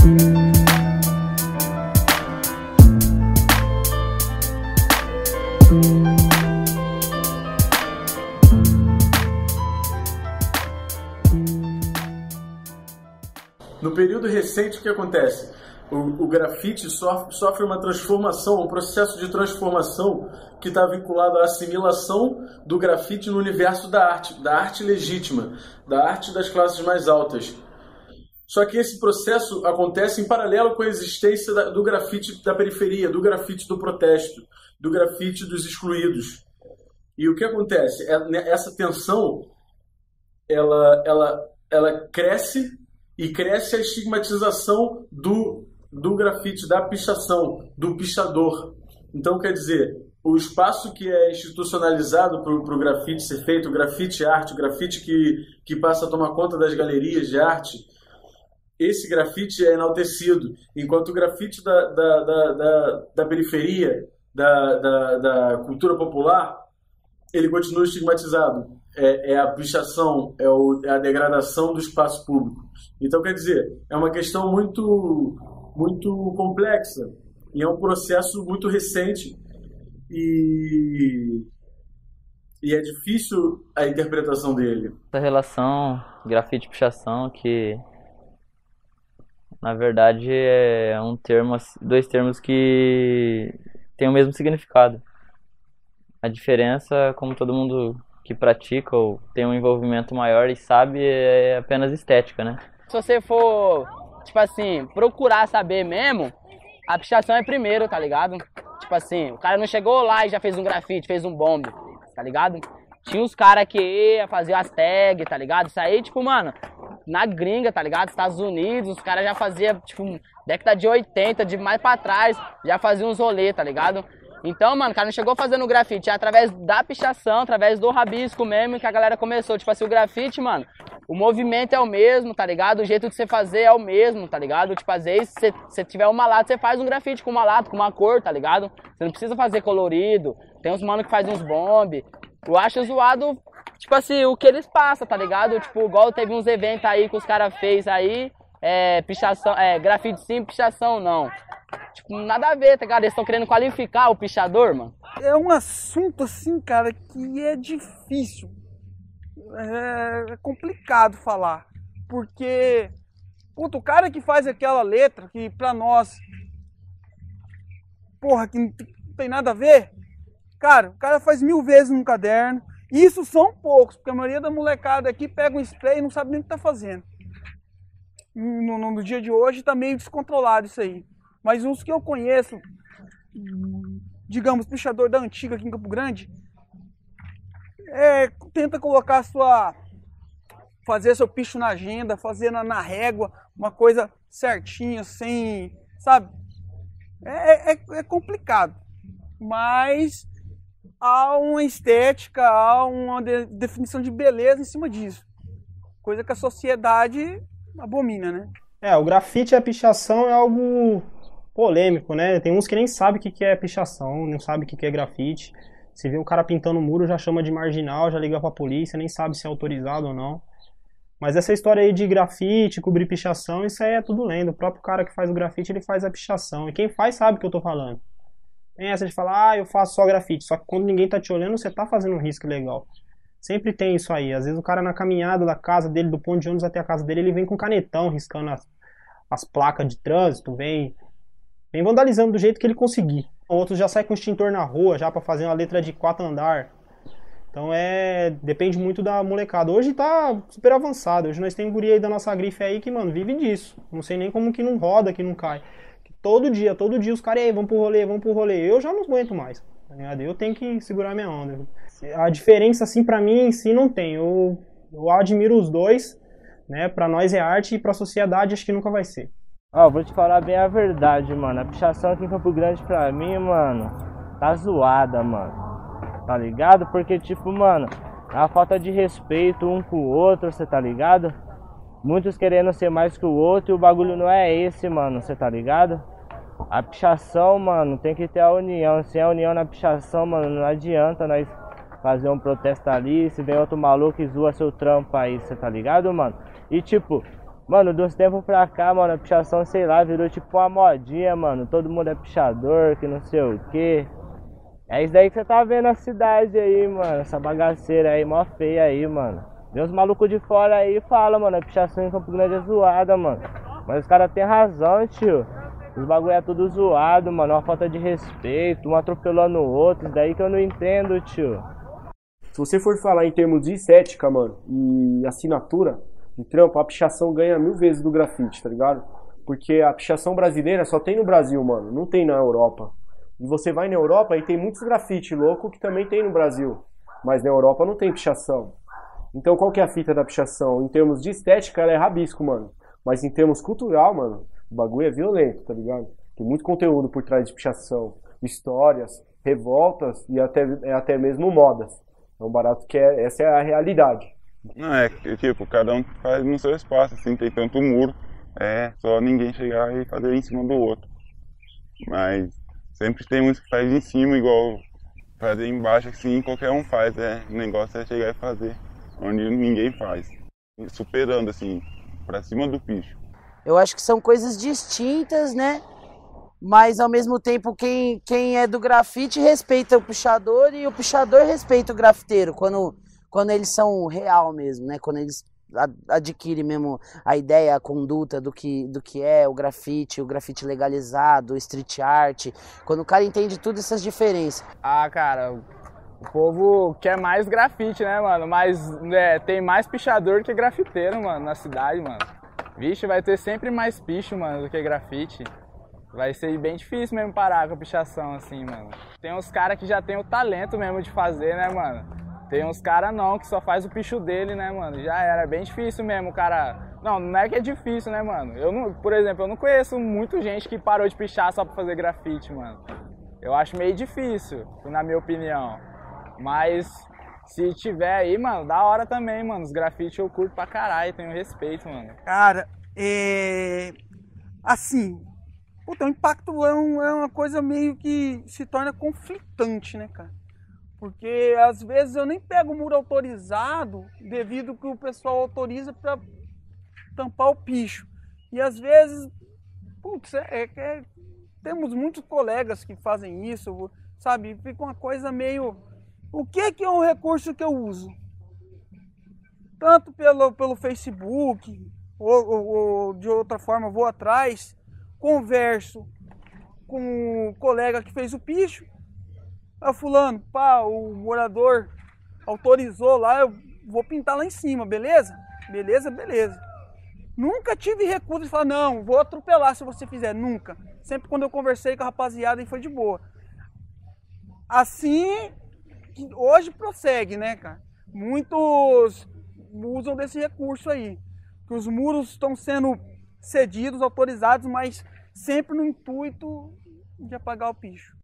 No período recente, o que acontece? O grafite sofre uma transformação, um processo de transformação que está vinculado à assimilação do grafite no universo da arte legítima, da arte das classes mais altas. Só que esse processo acontece em paralelo com a existência do grafite da periferia, do grafite do protesto, do grafite dos excluídos. E o que acontece? Essa tensão, ela cresce, e cresce a estigmatização do grafite, da pichação, do pichador. Então, quer dizer, o espaço que é institucionalizado para o grafite ser feito, o grafite arte, o grafite que passa a tomar conta das galerias de arte, esse grafite é enaltecido, enquanto o grafite da periferia, da cultura popular, ele continua estigmatizado. É a pichação, é a degradação do espaço público. Então, quer dizer, é uma questão muito, muito complexa e é um processo muito recente e é difícil a interpretação dele. Essa relação grafite-pichação que, na verdade, é dois termos que têm o mesmo significado. A diferença, como todo mundo que pratica ou tem um envolvimento maior e sabe, é apenas estética, né? Se você for, tipo assim, procurar saber mesmo, a pichação é primeiro, tá ligado? Tipo assim, o cara não chegou lá e já fez um grafite, fez um bombe, tá ligado? Tinha uns caras que ia fazer as tags, tá ligado? Isso aí, tipo, mano, na gringa, tá ligado? Estados Unidos, os caras já faziam, tipo, década de 80, de mais pra trás, já faziam uns rolês, tá ligado? Então, mano, o cara não chegou fazendo grafite, é através da pichação, através do rabisco mesmo que a galera começou. Tipo assim, o grafite, mano, o movimento é o mesmo, tá ligado? O jeito de você fazer é o mesmo, tá ligado? Tipo, às vezes, se você tiver uma lata, você faz um grafite com uma lata, com uma cor, tá ligado? Você não precisa fazer colorido. Tem uns mano que faz uns bombe. Eu acho zoado, tipo assim, o que eles passam, tá ligado? Tipo, igual teve uns eventos aí que os caras fez aí, pichação, grafite sim, pichação não. Tipo, nada a ver, tá ligado? Eles estão querendo qualificar o pichador, mano. É um assunto, assim, cara, que é difícil. É complicado falar. Porque, puto, o cara que faz aquela letra que pra nós, porra, que não tem nada a ver, cara, o cara faz 1000 vezes num caderno. E isso são poucos, porque a maioria da molecada aqui pega um spray e não sabe nem o que tá fazendo. No dia de hoje tá meio descontrolado isso aí. Mas uns que eu conheço, digamos, pichador da antiga aqui em Campo Grande, tenta colocar fazer seu picho na agenda, fazer na régua, uma coisa certinha, sem, sabe? É complicado, mas há uma estética, há uma definição de beleza em cima disso, coisa que a sociedade abomina, né? O grafite e a pichação é algo polêmico, né? Tem uns que nem sabem o que é pichação, não sabem o que é grafite. Se vê um cara pintando o muro, já chama de marginal, já liga pra polícia, nem sabe se é autorizado ou não. Mas essa história aí de grafite, cobrir pichação, isso aí é tudo lenda. O próprio cara que faz o grafite, ele faz a pichação. E quem faz sabe o que eu tô falando. Tem essa de falar, eu faço só grafite. Só que quando ninguém tá te olhando, você tá fazendo um risco legal. Sempre tem isso aí. Às vezes o cara na caminhada da casa dele, do ponto de ônibus até a casa dele, ele vem com canetão, riscando as placas de trânsito, vem vandalizando do jeito que ele conseguir. Outros já saem com extintor na rua, já pra fazer uma letra de 4 andar. Então depende muito da molecada. Hoje tá super avançado. Hoje nós temos guri aí da nossa grife aí que, mano, vive disso. Não sei nem como que não roda, que não cai. Todo dia os caras aí, vamos pro rolê. Eu já não aguento mais, tá ligado? Eu tenho que segurar minha onda. A diferença, assim, pra mim em si não tem. Eu admiro os dois, né? Pra nós é arte e pra sociedade acho que nunca vai ser. Vou te falar bem a verdade, mano. A pichação aqui em Campo Grande pra mim, mano, tá zoada, mano. Tá ligado? Porque, tipo, mano, é uma falta de respeito um com o outro, cê tá ligado? Muitos querendo ser mais que o outro e o bagulho não é esse, mano, cê tá ligado? A pichação, mano, tem que ter a união. Sem a união na pichação, mano, não adianta nós fazer um protesto ali. Se vem outro maluco e zoa seu trampo aí, cê tá ligado, mano? E, tipo, Mano, dos tempos pra cá, mano, a pichação, sei lá, virou tipo uma modinha, mano. Todo mundo é pichador, que não sei o quê. É isso daí que você tá vendo na cidade aí, mano. Essa bagaceira aí, mó feia aí, mano. Vem os malucos de fora aí e falam, mano, a pichação em Campo Grande é zoada, mano. Mas os caras têm razão, tio. Os bagulho é tudo zoado, mano. Uma falta de respeito, um atropelando o outro. Isso daí que eu não entendo, tio. Se você for falar em termos de estética, mano, e assinatura de trampo, a pichação ganha 1000 vezes do grafite, tá ligado? Porque a pichação brasileira só tem no Brasil, mano. Não tem na Europa. E você vai na Europa e tem muitos grafite louco que também tem no Brasil. Mas na Europa não tem pichação. Então qual que é a fita da pichação? Em termos de estética, ela é rabisco, mano. Mas em termos cultural, mano, o bagulho é violento, tá ligado? Tem muito conteúdo por trás de pichação. Histórias, revoltas e até mesmo modas. É um barato que essa é a realidade. Não, é tipo, cada um faz no seu espaço, assim, tem tanto muro. É só ninguém chegar e fazer em cima do outro. Mas sempre tem uns que faz em cima, igual fazer embaixo, assim, qualquer um faz. O negócio é chegar e fazer, onde ninguém faz. Superando, assim, pra cima do picho. Eu acho que são coisas distintas, né? Mas ao mesmo tempo quem é do grafite respeita o pichador e o pichador respeita o grafiteiro quando eles são real mesmo, né? Quando eles adquirem mesmo a ideia, a conduta do que é o grafite legalizado, o street art, quando o cara entende tudo essas diferenças. Ah, cara, o povo quer mais grafite, né, mano? Mas tem mais pichador que grafiteiro, mano, na cidade, mano. Vixe, vai ter sempre mais picho, mano, do que grafite. Vai ser bem difícil mesmo parar com a pichação, assim, mano. Tem uns caras que já tem o talento mesmo de fazer, né, mano? Tem uns caras não, que só faz o picho dele, né, mano? Já era, é bem difícil mesmo, o cara... Não é que é difícil, né, mano? Por exemplo, eu não conheço muita gente que parou de pichar só pra fazer grafite, mano. Eu acho meio difícil, na minha opinião. Mas se tiver aí, mano, da hora também, mano. Os grafites eu curto pra caralho, tenho respeito, mano. Cara, assim... Puta, o impacto é uma coisa meio que se torna conflitante, né, cara? Porque às vezes eu nem pego o muro autorizado devido que o pessoal autoriza para tampar o picho. E às vezes, putz, temos muitos colegas que fazem isso, sabe? Fica uma coisa meio... O que é um recurso que eu uso? Tanto pelo Facebook ou de outra forma, vou atrás... Converso com o colega que fez o picho. Fulano, o morador autorizou lá, eu vou pintar lá em cima, beleza? Beleza. Nunca tive recurso de falar, não, vou atropelar se você fizer, nunca. Sempre quando eu conversei com a rapaziada e foi de boa. Assim, hoje prossegue, né, cara? Muitos usam desse recurso aí. Que os muros estão sendo cedidos, autorizados, mas sempre no intuito de apagar o picho.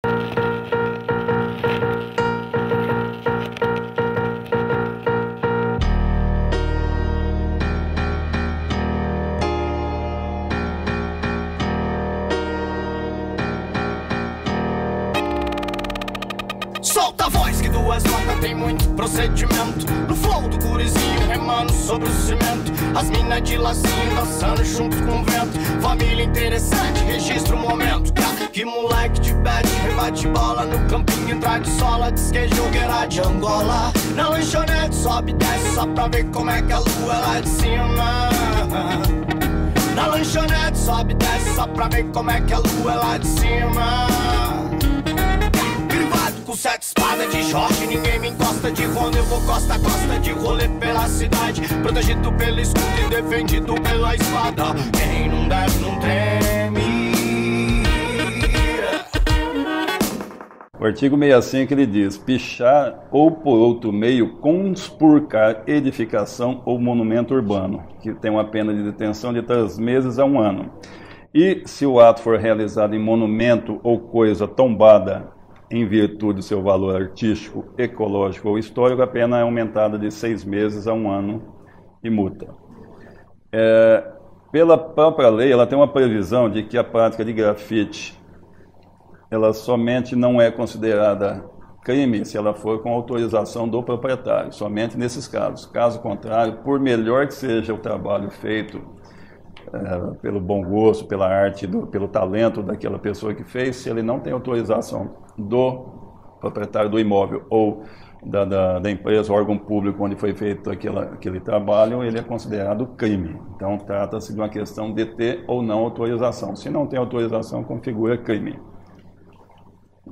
Solta a voz que 2 notas tem muito procedimento. No flow do gurizinho remando sobre o cimento. As minas de lacinho dançando junto com o vento. Família interessante, registra o momento. Que moleque de bad, rebate bola no campinho, entrar de sola, diz que é jogueira de Angola. Na lanchonete sobe e desce só pra ver como é que a lua é lá de cima. Na lanchonete sobe e desce só pra ver como é que a lua é lá de cima. Com 7 espadas de Jorge, ninguém me encosta de Rona. Eu vou costa a costa de rolê pela cidade, protegido pelo escudo e defendido pela espada. Quem não deve não treme. O artigo 65 ele diz: pichar ou por outro meio conspurcar edificação ou monumento urbano, que tem uma pena de detenção de 3 meses a 1 ano. E se o ato for realizado em monumento ou coisa tombada em virtude do seu valor artístico, ecológico ou histórico, a pena é aumentada de 6 meses a 1 ano e multa. Pela própria lei, ela tem uma previsão de que a prática de grafite ela somente não é considerada crime se ela for com autorização do proprietário, somente nesses casos. Caso contrário, por melhor que seja o trabalho feito pelo bom gosto, pela arte, pelo talento daquela pessoa que fez, se ele não tem autorização do proprietário do imóvel ou da empresa, órgão público onde foi feito aquele trabalho, ele é considerado crime. Então, trata-se de uma questão de ter ou não autorização. Se não tem autorização, configura crime.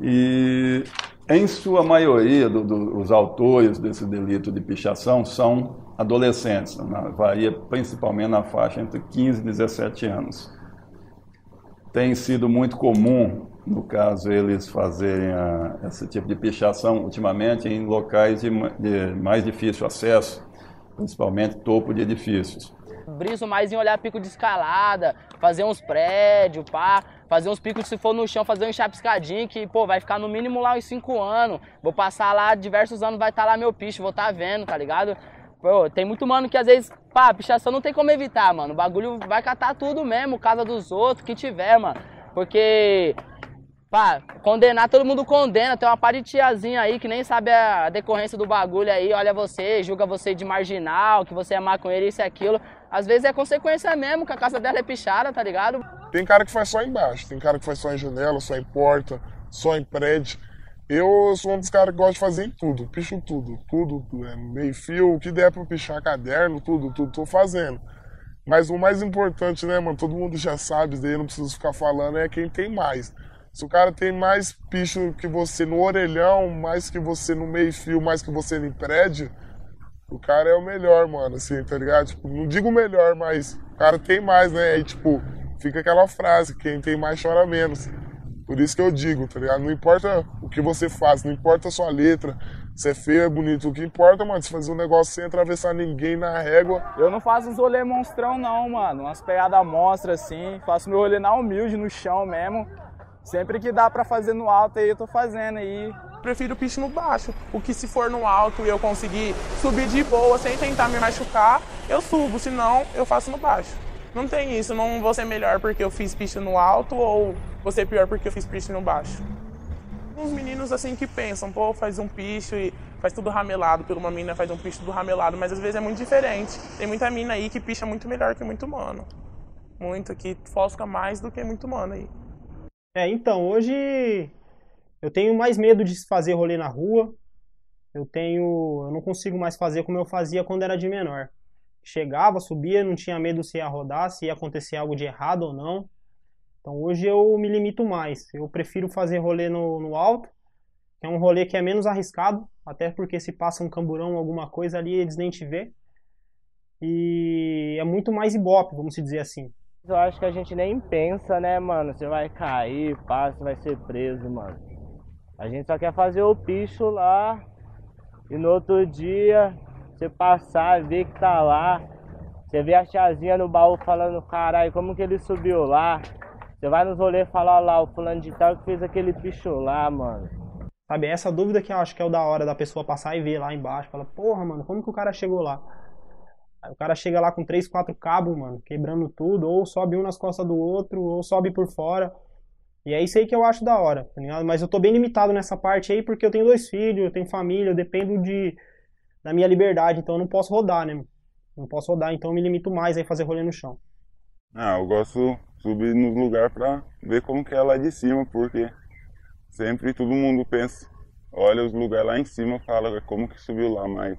E, em sua maioria, os autores desse delito de pichação são adolescentes, varia principalmente na faixa entre 15 e 17 anos. Tem sido muito comum, no caso, eles fazerem esse tipo de pichação ultimamente em locais de mais difícil acesso, principalmente topo de edifícios. Briso mais em olhar pico de escalada, fazer uns prédios, pá, fazer uns picos, se for no chão, fazer um chapiscadinho que, pô, vai ficar no mínimo lá uns 5 anos. Vou passar lá diversos anos, vai estar lá meu picho, vou estar vendo, tá ligado? Pô, tem muito mano que às vezes, pá, pichação não tem como evitar, mano. O bagulho vai catar tudo mesmo, casa dos outros, que tiver, mano. Porque, pá, condenar, todo mundo condena. Tem uma par de tiazinha aí que nem sabe a decorrência do bagulho aí, olha você, julga você de marginal, que você é maconheiro, isso e aquilo. Às vezes é consequência mesmo, que a casa dela é pichada, tá ligado? Tem cara que faz só embaixo, tem cara que faz só em janela, só em porta, só em prédio. Eu sou um dos caras que gosta de fazer em tudo, picho tudo, meio fio, o que der pra pichar, caderno, tudo, tô fazendo. Mas o mais importante, né, mano, todo mundo já sabe, daí não preciso ficar falando, é quem tem mais. Se o cara tem mais picho que você no orelhão, mais que você no meio fio, mais que você no prédio, o cara é o melhor, mano, assim, tá ligado? Tipo, não digo melhor, mas o cara tem mais, né? Aí, tipo, fica aquela frase, quem tem mais chora menos. Por isso que eu digo, tá ligado? Não importa o que você faz, não importa a sua letra, se é feio, é bonito. O que importa, mano, é se fazer um negócio sem atravessar ninguém na régua. Eu não faço uns rolê monstrão, não, mano. Umas pegadas monstra, assim. Faço meu rolê na humilde, no chão mesmo. Sempre que dá pra fazer no alto aí, eu tô fazendo aí. Prefiro picho no baixo. O que se for no alto e eu conseguir subir de boa, sem tentar me machucar, eu subo. Senão, eu faço no baixo. Não tem isso, não vou ser melhor porque eu fiz picho no alto ou vou ser pior porque eu fiz picho no baixo. Uns meninos assim que pensam, pô, faz um picho e faz tudo ramelado, pela uma mina faz um picho tudo ramelado, mas às vezes é muito diferente. Tem muita mina aí que picha muito melhor que muito mano. Muito, que fosca mais do que muito mano aí. Então, hoje eu tenho mais medo de fazer rolê na rua. Eu não consigo mais fazer como eu fazia quando era de menor. Chegava, subia, não tinha medo se ia rodar, se ia acontecer algo de errado ou não. Então hoje eu me limito mais. Eu prefiro fazer rolê no alto, que é um rolê que é menos arriscado, até porque se passa um camburão, alguma coisa ali, eles nem te vê. E é muito mais ibope, vamos dizer assim. Eu acho que a gente nem pensa, né, mano? Você vai cair, pá, você vai ser preso, mano. A gente só quer fazer o picho lá e no outro dia você passar, ver que tá lá. Você vê a tiazinha no baú falando, caralho, como que ele subiu lá? Você vai nos rolês e fala, lá, o fulano de tal que fez aquele picho lá, mano. Sabe, essa dúvida que eu acho que é o da hora da pessoa passar e ver lá embaixo. Fala, porra, mano, como que o cara chegou lá? Aí o cara chega lá com 3, 4 cabos, mano, quebrando tudo, ou sobe um nas costas do outro, ou sobe por fora. E é isso aí que eu acho da hora, tá ligado? Mas eu tô bem limitado nessa parte aí, porque eu tenho 2 filhos, eu tenho família, eu dependo da minha liberdade, então eu não posso rodar, né? Não posso rodar, então eu me limito mais aí a fazer rolê no chão. Eu gosto de subir nos lugares pra ver como que é lá de cima, porque sempre todo mundo pensa, olha os lugares lá em cima, fala como que subiu lá, mas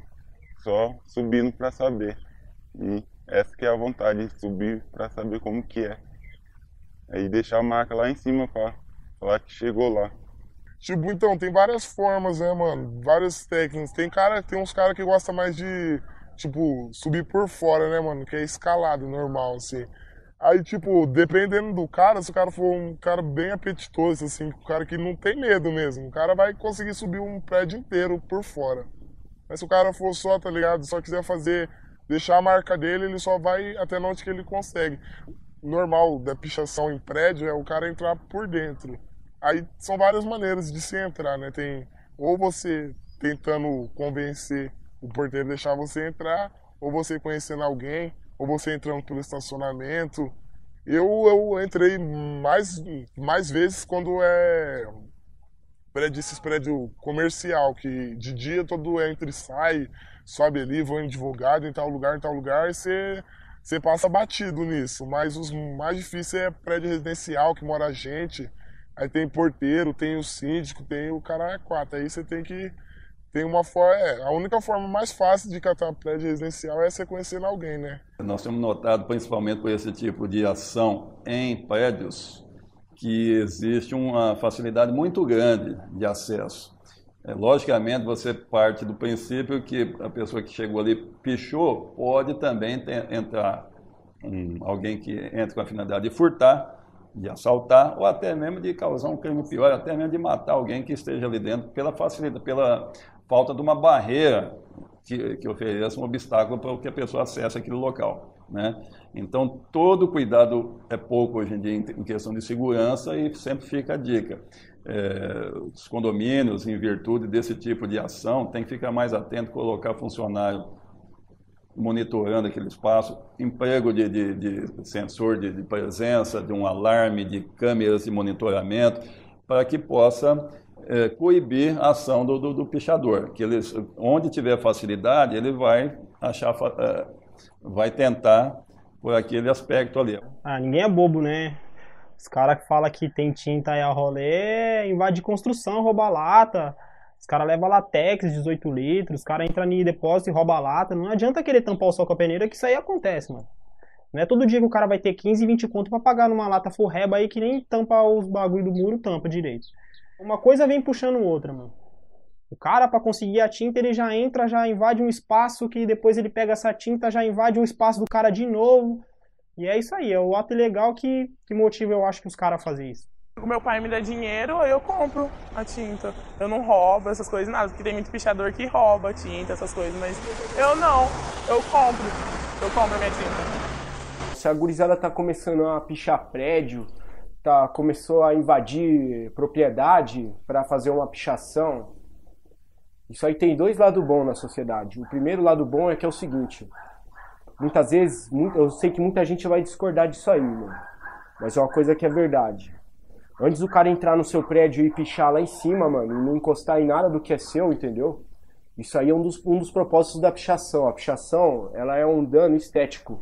só subindo pra saber. E essa que é a vontade, de subir pra saber como que é. Aí deixar a marca lá em cima pra falar que chegou lá. Tipo, então, tem várias formas, né, mano? Várias técnicas. Tem uns caras que gostam mais de, tipo, subir por fora, né, mano? Que é escalado, normal, assim. Aí, tipo, dependendo do cara, se o cara for um cara bem apetitoso, assim, um cara que não tem medo mesmo, o cara vai conseguir subir um prédio inteiro por fora. Mas se o cara for só, tá ligado? Só quiser deixar a marca dele, ele só vai até onde que ele consegue. Normal da pichação em prédio é o cara entrar por dentro. Aí são várias maneiras de se entrar, né? Tem ou você tentando convencer o porteiro a deixar você entrar, ou você conhecendo alguém, ou você entrando pelo estacionamento. Eu entrei mais vezes quando é esses prédios comercial, que de dia todo entra e sai, sobe ali, vou em advogado em tal lugar, e você você passa batido nisso. Mas os mais difíceis é prédio residencial, que mora gente. Aí tem porteiro, tem o síndico, tem o cara 4. Aí você tem que... Tem uma forma... a única forma mais fácil de catar um prédio residencial é você conhecendo alguém, né? Nós temos notado, principalmente por esse tipo de ação em prédios, que existe uma facilidade muito grande de acesso. Logicamente, você parte do princípio que a pessoa que chegou ali pichou, pode também entrar alguém que entra com a finalidade de furtar, de assaltar, ou até mesmo de causar um crime pior, até mesmo de matar alguém que esteja ali dentro, pela facilidade, pela falta de uma barreira que ofereça um obstáculo para que a pessoa acesse aquele local, né? Então, todo cuidado é pouco hoje em dia em questão de segurança, e sempre fica a dica. Os condomínios, em virtude desse tipo de ação, tem que ficar mais atento, colocar funcionário monitorando aquele espaço, emprego de sensor de presença, de um alarme, de câmeras de monitoramento, para que possa coibir a ação do pichador. Que onde tiver facilidade, ele vai vai tentar por aquele aspecto ali. Ninguém é bobo, né? Os caras que falam que tem tinta aí a rolê, invade construção, rouba lata. Os caras levam latex, 18 litros, os caras entram em depósito e roubam lata. Não adianta querer tampar o sol com a peneira, que isso aí acontece, mano. Não é todo dia que o cara vai ter 15, 20 conto pra pagar numa lata forreba aí que nem tampa os bagulho do muro, tampa direito. Uma coisa vem puxando outra, mano. O cara, pra conseguir a tinta, ele já entra, já invade um espaço, que depois ele pega essa tinta, já invade um espaço do cara de novo. E é isso aí, é o ato ilegal que motiva, eu acho, que os caras fazem isso. O meu pai me dá dinheiro, aí eu compro a tinta. Eu não roubo essas coisas, nada, porque tem muito pichador que rouba tinta, essas coisas, mas eu não, eu compro a minha tinta. Se a gurizada tá começando a pichar prédio, começou a invadir propriedade para fazer uma pichação, isso aí tem dois lados bons na sociedade. O primeiro lado bom é que é o seguinte: muitas vezes, eu sei que muita gente vai discordar disso aí, mano, mas é uma coisa que é verdade. Antes do cara entrar no seu prédio e pichar lá em cima, mano, e não encostar em nada do que é seu, entendeu? Isso aí é um dos propósitos da pichação. A pichação, ela é um dano estético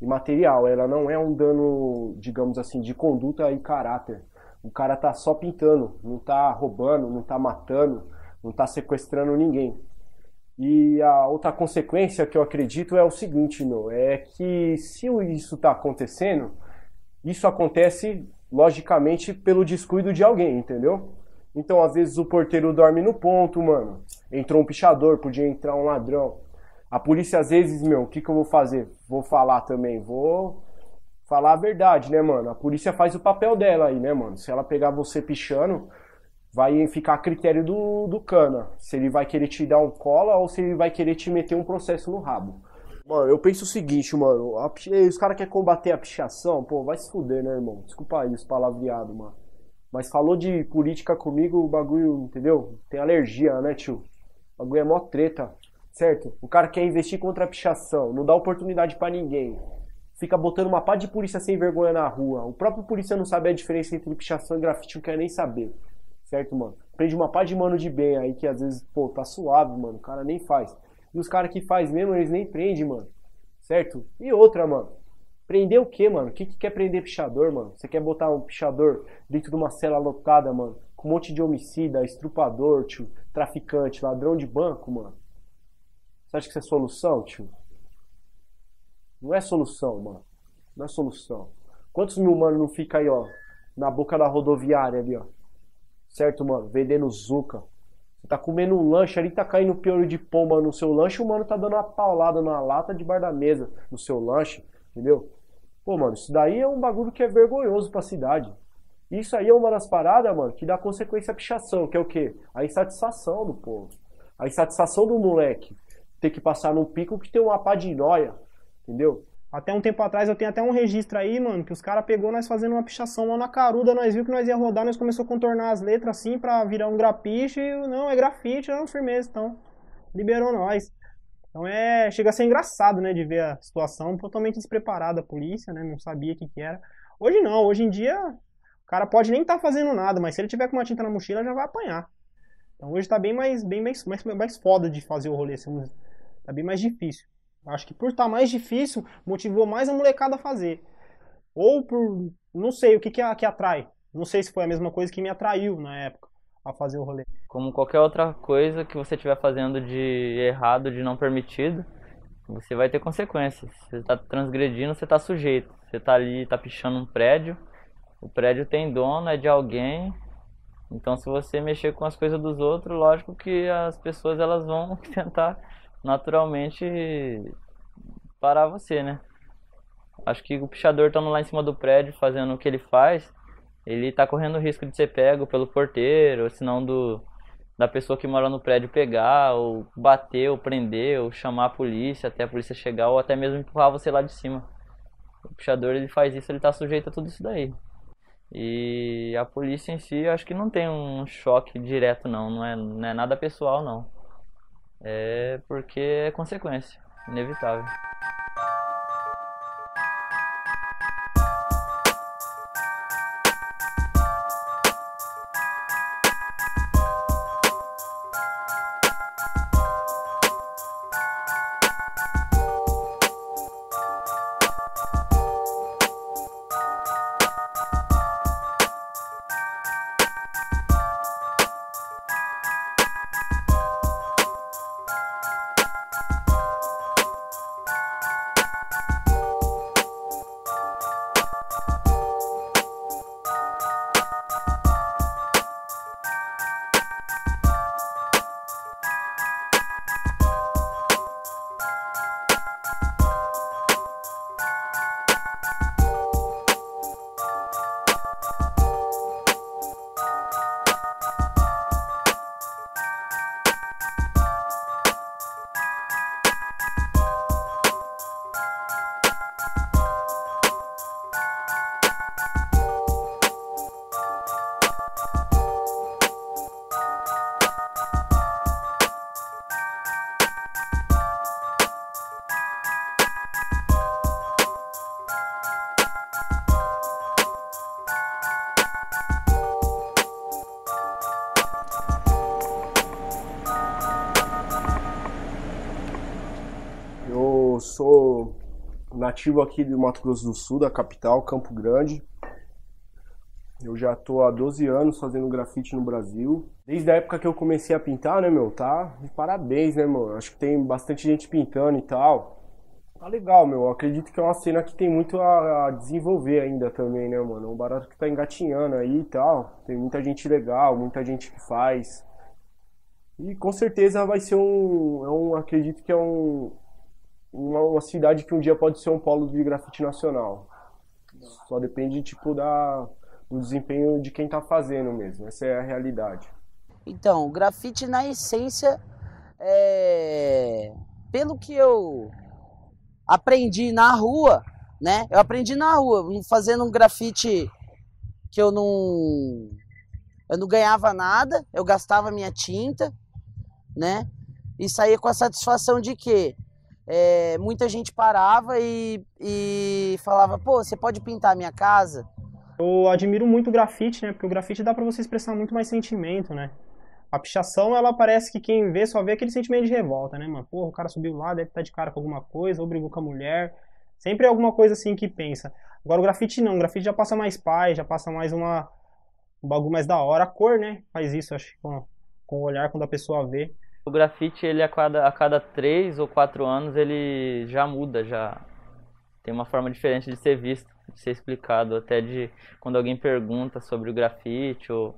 e material, ela não é um dano, digamos assim, de conduta e caráter. O cara tá só pintando, não tá roubando, não tá matando, não tá sequestrando ninguém. E a outra consequência que eu acredito é o seguinte, meu, é que se isso tá acontecendo, isso acontece logicamente pelo descuido de alguém, entendeu? Então, às vezes o porteiro dorme no ponto, mano. Entrou um pichador, podia entrar um ladrão. A polícia, às vezes, meu, o que eu vou fazer? Vou falar também, vou falar a verdade, né, mano? A polícia faz o papel dela aí, né, mano? Se ela pegar você pichando, vai ficar a critério do cana. Se ele vai querer te dar um cola ou se ele vai querer te meter um processo no rabo. Mano, eu penso o seguinte, mano, os caras querem combater a pichação, pô, vai se fuder, né, irmão? Desculpa aí os palavreados, mano. Mas falou de política comigo, o bagulho, entendeu? Tem alergia, né, tio? O bagulho é mó treta, certo? O cara quer investir contra a pichação, não dá oportunidade pra ninguém. Fica botando uma pá de polícia sem vergonha na rua. O próprio polícia não sabe a diferença entre pichação e grafite, não quer nem saber. Certo, mano? Prende uma pá de mano de bem aí que às vezes, pô, tá suave, mano. O cara nem faz. E os caras que faz mesmo, eles nem prendem, mano. Certo? E outra, mano. Prender o quê, mano? O que quer prender pichador, mano? Você quer botar um pichador dentro de uma cela lotada, mano? Com um monte de homicida, estrupador, tio, traficante, ladrão de banco, mano? Você acha que isso é solução, tio? Não é solução, mano. Não é solução. Quantos mil, mano, não fica aí, ó, na boca da rodoviária ali, ó? Certo, mano? Vendendo zuca. Você tá comendo um lanche ali, tá caindo piolho de pomba no seu lanche, o mano tá dando uma paulada na lata debaixo da mesa no seu lanche, entendeu? Pô, mano, isso daí é um bagulho que é vergonhoso pra cidade. Isso aí é uma das paradas, mano, que dá consequência à pichação, que é o quê? A insatisfação do povo. A insatisfação do moleque ter que passar num pico que tem uma pá de nóia, entendeu? Até um tempo atrás eu tenho até um registro aí, mano, que os caras pegou nós fazendo uma pichação lá na caruda, nós viu que nós ia rodar, nós começou a contornar as letras assim pra virar um grapiche, e não, é grafite, não, firmeza, então liberou nós. Então chega a ser engraçado, né, de ver a situação totalmente despreparada, a polícia, né, não sabia o que era. Hoje não, hoje em dia o cara pode nem estar fazendo nada, mas se ele tiver com uma tinta na mochila já vai apanhar. Então hoje tá bem mais foda de fazer o rolê, assim, tá bem mais difícil. Acho que por estar mais difícil, motivou mais a molecada a fazer. Ou por, não sei, o que atrai. Não sei se foi a mesma coisa que me atraiu na época a fazer o rolê. Como qualquer outra coisa que você estiver fazendo de errado, de não permitido, você vai ter consequências. Você está transgredindo, você está sujeito. Você está ali, está pichando um prédio, o prédio tem dono, é de alguém. Então, se você mexer com as coisas dos outros, lógico que as pessoas elas vão tentar naturalmente parar você, né? Acho que o pichador estando lá em cima do prédio fazendo o que ele faz, ele tá correndo o risco de ser pego pelo porteiro, ou senão da pessoa que mora no prédio pegar, ou bater, ou prender, ou chamar a polícia até a polícia chegar, ou até mesmo empurrar você lá de cima. O pichador ele faz isso, ele tá sujeito a tudo isso daí. E a polícia em si, acho que não tem um choque direto não é nada pessoal não. É porque é consequência, inevitável. Eu sou nativo aqui do Mato Grosso do Sul, da capital, Campo Grande. Eu já tô há 12 anos fazendo grafite no Brasil. Desde a época que eu comecei a pintar, né, meu? Tá de parabéns, né, meu? Acho que tem bastante gente pintando e tal. Tá legal, meu. Eu acredito que é uma cena que tem muito a desenvolver ainda também, né, mano? É um barato que tá engatinhando aí e tal. Tem muita gente legal, muita gente que faz. E com certeza vai ser acredito que é uma cidade que um dia pode ser um polo de grafite nacional. Só depende, tipo, do desempenho de quem tá fazendo mesmo. Essa é a realidade. Então, o grafite na essência, pelo que eu aprendi na rua, né? Eu aprendi na rua, fazendo um grafite que eu não ganhava nada, eu gastava minha tinta, né? E saía com a satisfação de que muita gente parava e falava, pô, você pode pintar a minha casa? Eu admiro muito o grafite, né? Porque o grafite dá pra você expressar muito mais sentimento, né? A pichação, ela parece que quem vê só vê aquele sentimento de revolta, né, mano? Porra, o cara subiu lá, deve estar de cara com alguma coisa, ou brigou com a mulher. Sempre é alguma coisa assim que pensa. Agora o grafite não, o grafite já passa mais paz, já passa mais um bagulho mais da hora. A cor, né? Faz isso, acho, com o olhar quando a pessoa vê. O grafite, ele a cada 3 ou 4 anos, ele já muda, já tem uma forma diferente de ser visto, de ser explicado. Até de quando alguém pergunta sobre o grafite ou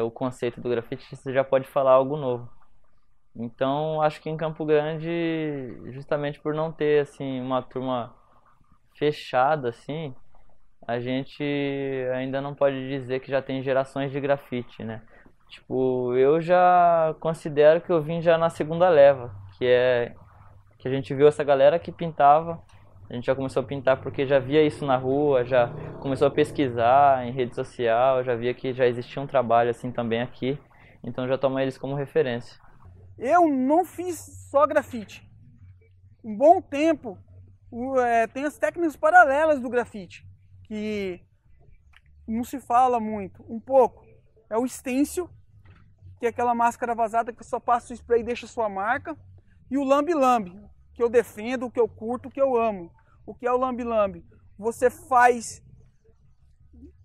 o conceito do grafite, você já pode falar algo novo. Então, acho que em Campo Grande, justamente por não ter assim uma turma fechada assim, a gente ainda não pode dizer que já tem gerações de grafite, né? Tipo, eu já considero que eu vim já na segunda leva, que a gente viu essa galera que pintava, a gente já começou a pintar porque já via isso na rua, já começou a pesquisar em rede social, já via que já existia um trabalho assim também aqui, então já tomo eles como referência. Eu não fiz só grafite. Um bom tempo, tem as técnicas paralelas do grafite, que não se fala muito, um pouco. É o stencil, que é aquela máscara vazada que só passa o spray e deixa sua marca. E o lambe-lambe, que eu defendo, o que eu curto, o que eu amo. O que é o lambe-lambe? Você faz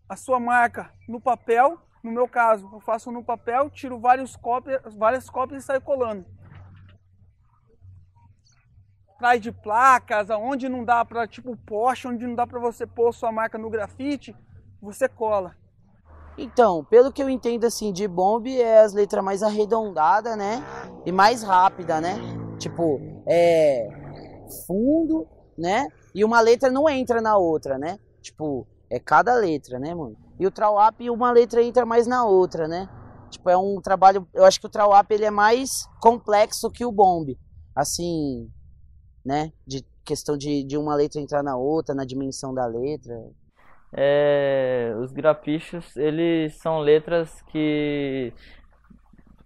a sua marca no papel. No meu caso, eu faço no papel, tiro várias cópias e saio colando. Atrás de placas, aonde não dá para, tipo poste, onde não dá para você pôr sua marca no grafite, você cola. Então, pelo que eu entendo assim de bomb, é as letras mais arredondadas, né? E mais rápida, né? Tipo, fundo, né? E uma letra não entra na outra, né? Tipo, é cada letra, né, mano? E o Trawap, uma letra entra mais na outra, né? Tipo, é um trabalho... Eu acho que o Trawap, ele é mais complexo que o bomb. Assim, né? De questão de uma letra entrar na outra, na dimensão da letra. Os grapichos, eles são letras que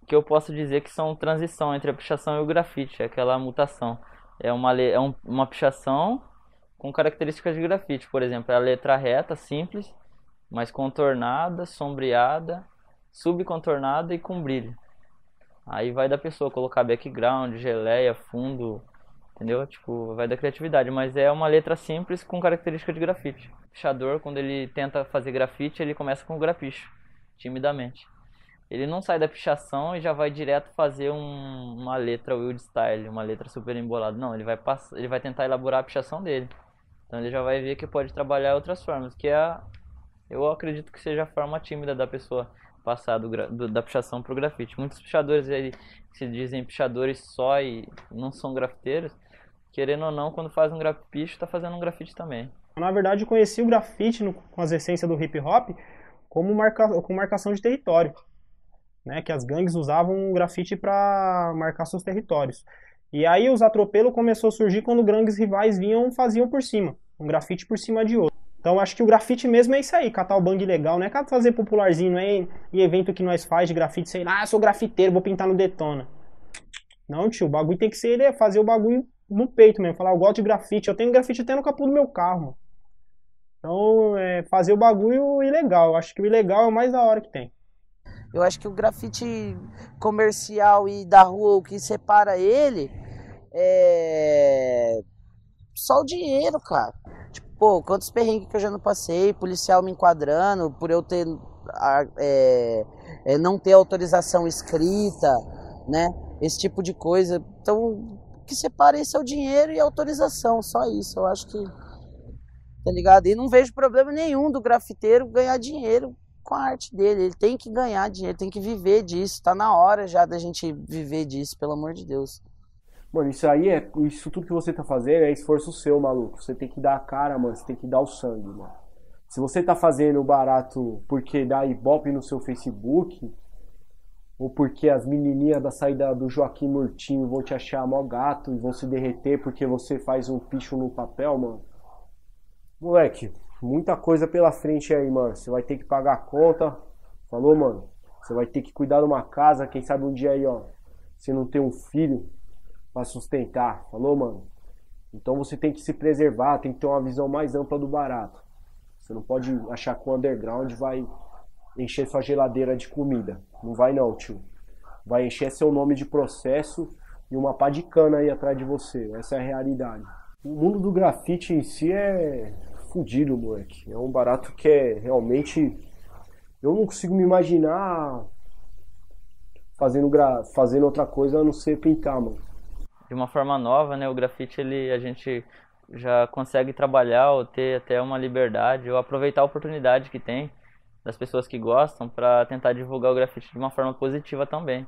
eu posso dizer que são transição entre a pichação e o grafite, aquela mutação. É uma pichação com características de grafite, por exemplo, é a letra reta, simples, mas contornada, sombreada, subcontornada e com brilho. Aí vai da pessoa colocar background, geleia, fundo, entendeu? Tipo, vai da criatividade, mas é uma letra simples com característica de grafite. O pichador, quando ele tenta fazer grafite, ele começa com o grapicho, timidamente. Ele não sai da pichação e já vai direto fazer uma letra wild style, uma letra super embolada. Não, ele vai tentar elaborar a pichação dele. Então ele já vai ver que pode trabalhar outras formas, que eu acredito que seja a forma tímida da pessoa passar da pichação para o grafite. Muitos pichadores aí que se dizem pichadores só e não são grafiteiros, querendo ou não, quando faz um grafiche, está fazendo um grafite também. Na verdade, eu conheci o grafite com as essências do hip hop como marcação de território, né? Que as gangues usavam o grafite para marcar seus territórios. E aí os atropelos começou a surgir quando gangues rivais vinham e faziam por cima, um grafite por cima de outro. Então acho que o grafite mesmo é isso aí, catar o bang legal, não é fazer popularzinho, não é em evento que nós faz de grafite, sei lá, eu sou grafiteiro, vou pintar no Detona. Não, tio, o bagulho tem que ser fazer o bagulho no peito mesmo, falar, eu gosto de grafite, eu tenho grafite até no capô do meu carro, mano. Então, fazer o bagulho ilegal, eu acho que o ilegal é o mais da hora que tem. Eu acho que o grafite comercial e da rua, o que separa ele é só o dinheiro, cara. Tipo, pô, quantos perrengues que eu já não passei, policial me enquadrando por eu ter não ter autorização escrita, né? Esse tipo de coisa. Então, o que separa isso é o dinheiro e a autorização, só isso. Eu acho que, tá ligado? E não vejo problema nenhum do grafiteiro ganhar dinheiro com a arte dele. Ele tem que ganhar dinheiro, tem que viver disso. Tá na hora já da gente viver disso, pelo amor de Deus. Mano, isso tudo que você tá fazendo é esforço seu, maluco. Você tem que dar a cara, mano. Você tem que dar o sangue, mano. Se você tá fazendo barato porque dá ibope no seu Facebook, ou porque as menininhas da saída do Joaquim Murtinho vão te achar mó gato e vão se derreter porque você faz um picho no papel, mano. Moleque, muita coisa pela frente aí, mano. Você vai ter que pagar a conta. Falou, mano? Você vai ter que cuidar de uma casa. Quem sabe um dia aí, ó, você não tem um filho pra sustentar. Falou, mano? Então você tem que se preservar. Tem que ter uma visão mais ampla do barato. Você não pode achar que o underground vai encher sua geladeira de comida. Não vai não, tio. Vai encher seu nome de processo e uma pá de cana aí atrás de você. Essa é a realidade. O mundo do grafite em si é fudido, moleque. É um barato que é realmente... Eu não consigo me imaginar fazendo outra coisa a não ser pintar, mano. De uma forma nova, né? O grafite, a gente já consegue trabalhar ou ter até uma liberdade ou aproveitar a oportunidade que tem das pessoas que gostam para tentar divulgar o grafite de uma forma positiva também.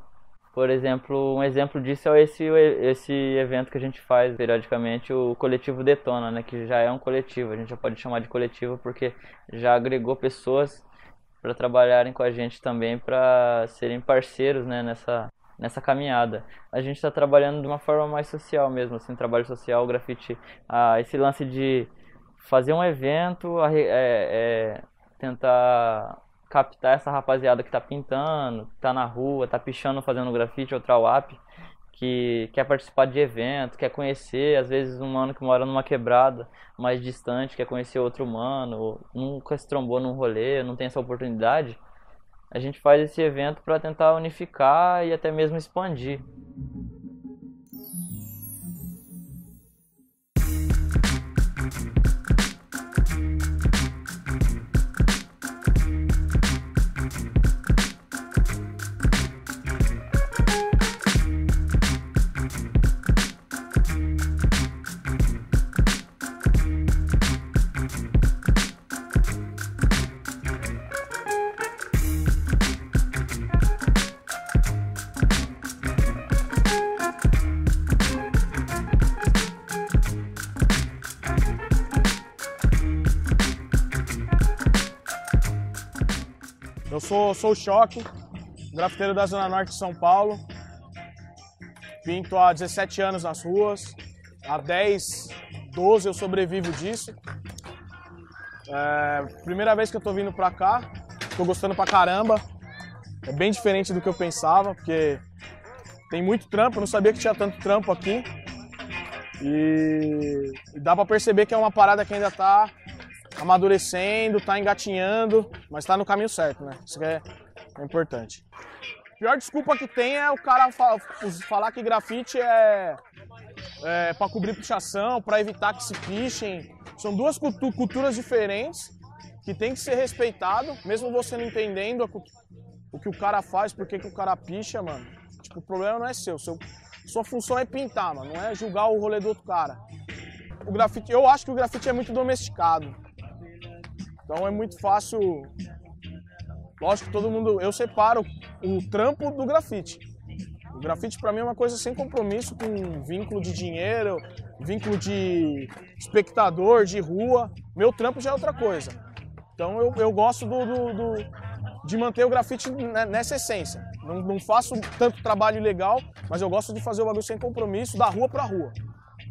Por exemplo, um exemplo disso é esse evento que a gente faz periodicamente, o Coletivo Detona, né? Que já é um coletivo, a gente já pode chamar de coletivo porque já agregou pessoas para trabalharem com a gente também, para serem parceiros, né, nessa caminhada. A gente está trabalhando de uma forma mais social mesmo, assim, trabalho social, grafite, esse lance de fazer um evento, tentar captar essa rapaziada que tá pintando, que tá na rua, tá pichando, fazendo grafite ou trawap, que quer participar de evento, quer conhecer, às vezes, um mano que mora numa quebrada mais distante, quer conhecer outro mano, nunca se trombou num rolê, não tem essa oportunidade. A gente faz esse evento para tentar unificar e até mesmo expandir. Eu sou o Choque, grafiteiro da Zona Norte de São Paulo. Pinto há 17 anos nas ruas. Há 10, 12 eu sobrevivo disso. Primeira vez que eu tô vindo pra cá, tô gostando pra caramba. É bem diferente do que eu pensava, porque tem muito trampo, eu não sabia que tinha tanto trampo aqui. E dá pra perceber que é uma parada que ainda tá amadurecendo, tá engatinhando, mas tá no caminho certo, né? Isso que é importante. A pior desculpa que tem é o cara falar que grafite é pra cobrir pichação, pra evitar que se pichem. São duas culturas diferentes que tem que ser respeitado, mesmo você não entendendo o que o cara faz, por que o cara picha, mano. Tipo, o problema não é seu. Sua função é pintar, mano, não é julgar o rolê do outro cara. O grafite, eu acho que o grafite é muito domesticado. Então é muito fácil. Lógico que todo mundo. Eu separo o trampo do grafite. O grafite pra mim é uma coisa sem compromisso com vínculo de dinheiro, vínculo de espectador, de rua. Meu trampo já é outra coisa. Então eu gosto de manter o grafite nessa essência. Não faço tanto trabalho ilegal, mas eu gosto de fazer o bagulho sem compromisso, da rua pra rua.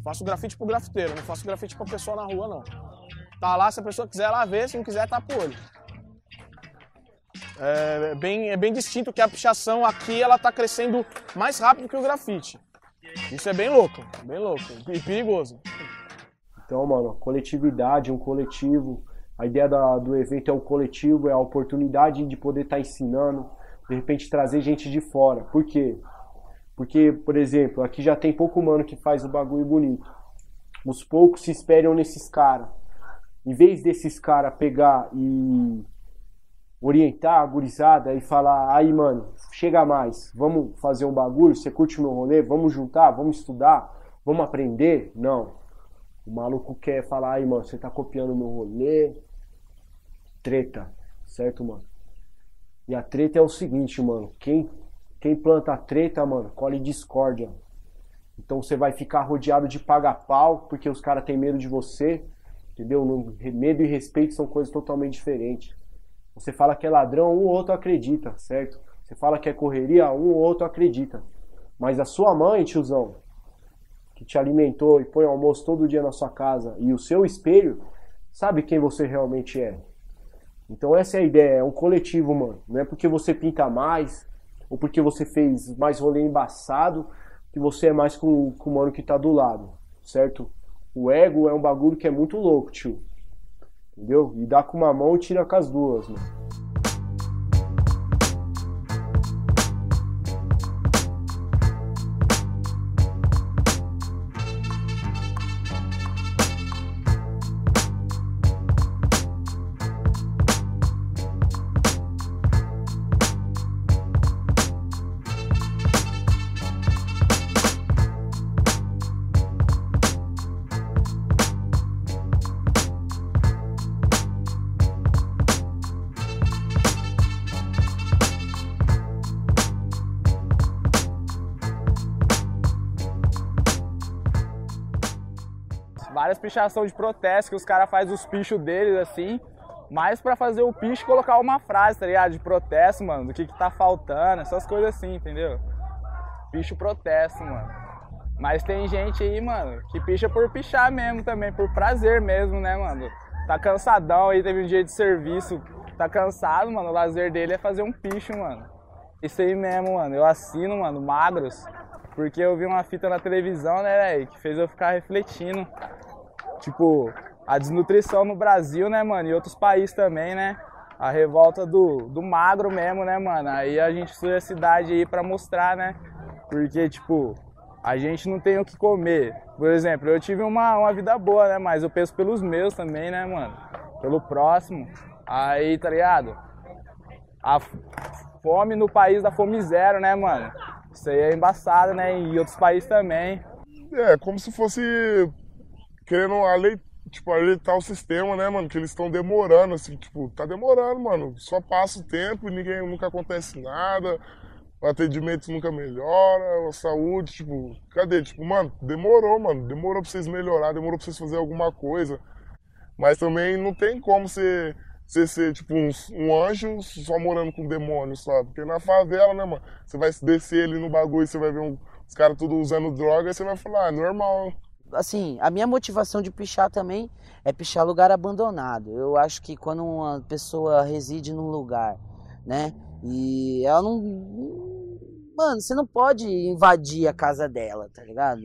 Faço grafite pro grafiteiro, não faço grafite pra pessoa na rua, não. Tá lá, se a pessoa quiser lá ver, se não quiser, tapa o olho. É bem distinto que a pichação aqui, ela tá crescendo mais rápido que o grafite. Isso é bem louco e perigoso. Então, mano, coletividade, um coletivo. A ideia do evento é o coletivo, é a oportunidade de poder estar ensinando, de repente trazer gente de fora. Por quê? Porque, por exemplo, aqui já tem pouco mano que faz o bagulho bonito. Os poucos se espelham nesses caras. Em vez desses caras pegar e orientar a gurizada e falar, aí mano, chega mais, vamos fazer um bagulho, você curte o meu rolê, vamos juntar, vamos estudar, vamos aprender? Não. O maluco quer falar, aí mano, você tá copiando o meu rolê. Treta, certo, mano? E a treta é o seguinte, mano, quem planta treta, mano, colhe discórdia. Então você vai ficar rodeado de paga-pau, porque os caras têm medo de você, entendeu? Medo e respeito são coisas totalmente diferentes. Você fala que é ladrão, um ou outro acredita, certo? Você fala que é correria, um ou outro acredita. Mas a sua mãe, tiozão, que te alimentou e põe almoço todo dia na sua casa, e o seu espelho, sabe quem você realmente é. Então essa é a ideia, é um coletivo, mano. Não é porque você pinta mais, ou porque você fez mais rolê embaçado, que você é mais com o mano que tá do lado, certo? O ego é um bagulho que é muito louco, tio. Entendeu? E dá com uma mão e tira com as duas, mano. Várias pichações de protesto que os caras fazem os pichos deles assim, mais pra fazer o picho e colocar uma frase, tá ligado? De protesto, mano, do que tá faltando, essas coisas assim, entendeu? Picho protesto, mano. Mas tem gente aí, mano, que picha por pichar mesmo também, por prazer mesmo, né, mano? Tá cansadão aí, teve um dia de serviço, tá cansado, mano, o lazer dele é fazer um picho, mano. Isso aí mesmo, mano, eu assino, mano, Magros, porque eu vi uma fita na televisão, né, velho, que fez eu ficar refletindo. Tipo, a desnutrição no Brasil, né, mano, e outros países também, né? A revolta do magro mesmo, né, mano? Aí a gente estuda a cidade aí pra mostrar, né? Porque, tipo, a gente não tem o que comer. Por exemplo, eu tive uma vida boa, né? Mas eu penso pelos meus também, né, mano? Pelo próximo. Aí, tá ligado? A fome no país da fome zero, né, mano? Isso aí é embaçado, né? E outros países também. É, como se fosse querendo aleitar o sistema, né, mano? Que eles estão demorando, assim, tipo, tá demorando, mano. Só passa o tempo e nunca acontece nada. O atendimento nunca melhora, a saúde, tipo, cadê? Tipo, mano, demorou pra vocês melhorar, demorou pra vocês fazerem alguma coisa. Mas também não tem como você você ser, tipo, um anjo só morando com demônios, sabe? Porque na favela, né, mano? Você vai descer ali no bagulho, você vai ver os caras tudo usando droga, e você vai falar, é normal. Assim, a minha motivação de pichar também é pichar lugar abandonado. Eu acho que quando uma pessoa reside num lugar, né, e ela não... Mano, você não pode invadir a casa dela, tá ligado?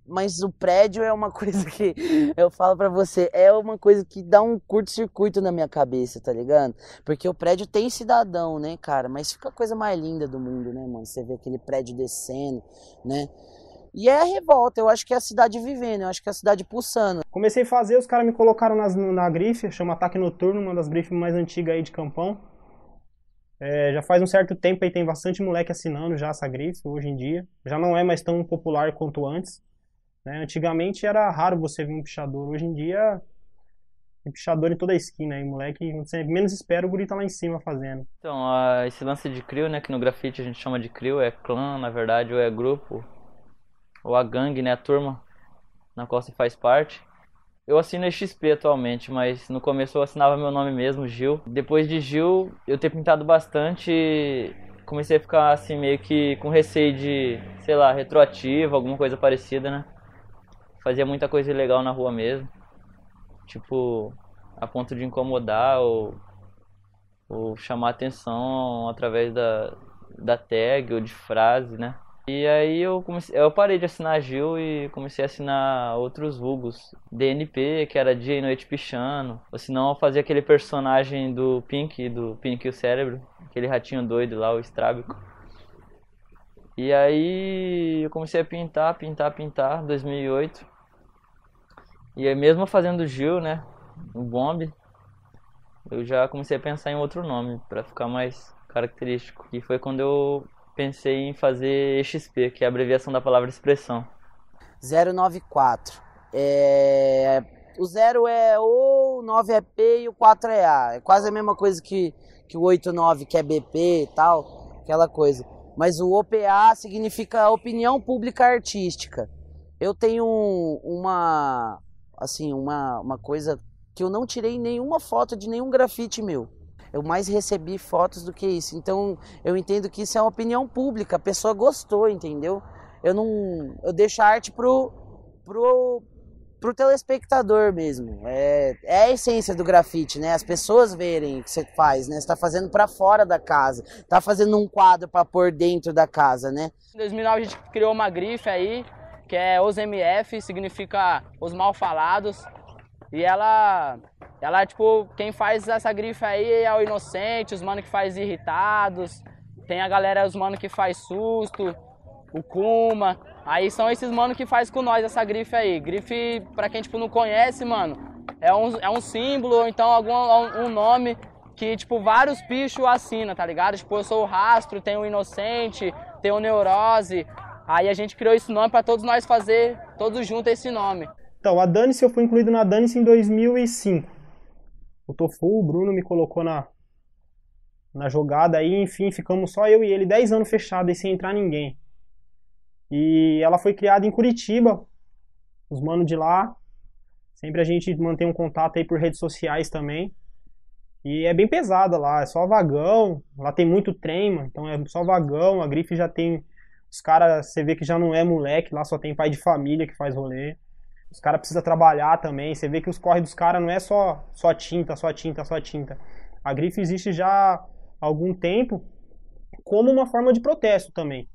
Mas o prédio é uma coisa que, eu falo pra você, é uma coisa que dá um curto-circuito na minha cabeça, tá ligado? Porque o prédio tem cidadão, né, cara? Mas fica a coisa mais linda do mundo, né, mano? Você vê aquele prédio descendo, né? E é a revolta, eu acho que é a cidade vivendo, eu acho que é a cidade pulsando. Comecei a fazer, os caras me colocaram na grife, chama Ataque Noturno, uma das grifes mais antigas aí de Campão. Já faz um certo tempo aí, tem bastante moleque assinando já essa grife, hoje em dia. Já não é mais tão popular quanto antes, né? Antigamente era raro você ver um pichador, hoje em dia tem pichador em toda a esquina aí, moleque, você menos espera, o guri tá lá em cima fazendo. Então, esse lance de crew, né, que no grafite a gente chama de crew, é clã, na verdade, ou é grupo, ou a gangue, né, a turma na qual você faz parte. Eu assino XP atualmente, mas no começo eu assinava meu nome mesmo, Gil. Depois de Gil, eu ter pintado bastante, comecei a ficar assim meio que com receio de, sei lá, retroativo, alguma coisa parecida, né? Fazia muita coisa ilegal na rua mesmo, tipo, a ponto de incomodar ou chamar atenção através da tag ou de frase, né? E aí eu parei de assinar Gil e comecei a assinar outros vulgos. DNP, que era dia e noite pichando. Ou senão eu fazia aquele personagem do Pink e o Cérebro. Aquele ratinho doido lá, o Estrábico. E aí eu comecei a pintar, 2008. E aí mesmo fazendo Gil, né, o Bomb, eu já comecei a pensar em outro nome, pra ficar mais característico. E foi quando eu pensei em fazer XP, que é a abreviação da palavra expressão. 094. O 0 é O, o 9 é P e o 4 é A. É quase a mesma coisa que o 89, que é BP e tal, aquela coisa. Mas o OPA significa Opinião Pública Artística. Eu tenho uma coisa que eu não tirei nenhuma foto de nenhum grafite meu. Eu mais recebi fotos do que isso. Então, eu entendo que isso é uma opinião pública. A pessoa gostou, entendeu? Eu deixo a arte pro telespectador mesmo. É a essência do grafite, né? As pessoas verem o que você faz, né? Você tá fazendo pra fora da casa. Tá fazendo um quadro pra pôr dentro da casa, né? Em 2009 a gente criou uma grife aí, que é Os MF, significa Os Mal Falados. E ela, tipo, quem faz essa grife aí é o Inocente, os mano que faz Irritados, tem a galera, os mano que faz Susto, o Kuma, aí são esses mano que faz com nós essa grife aí. Grife, pra quem, tipo, não conhece, mano, é um símbolo, ou então um nome que, tipo, vários pichos assinam, tá ligado? Tipo, eu sou o Rastro, tem o Inocente, tem o Neurose, aí a gente criou esse nome pra todos nós fazer, todos juntos esse nome. Então, a Dane-se, eu fui incluído na Dane-se em 2005. O Tofu, o Bruno me colocou na jogada aí, enfim, ficamos só eu e ele 10 anos fechados aí sem entrar ninguém. E ela foi criada em Curitiba, os manos de lá. Sempre a gente mantém um contato aí por redes sociais também. E é bem pesada lá, é só vagão, lá tem muito trem, mano, então é só vagão, a grife já tem... Os caras, você vê que já não é moleque, lá só tem pai de família que faz rolê. Os caras precisam trabalhar também. Você vê que os corre dos caras não é só tinta. A grife existe já há algum tempo como uma forma de protesto também.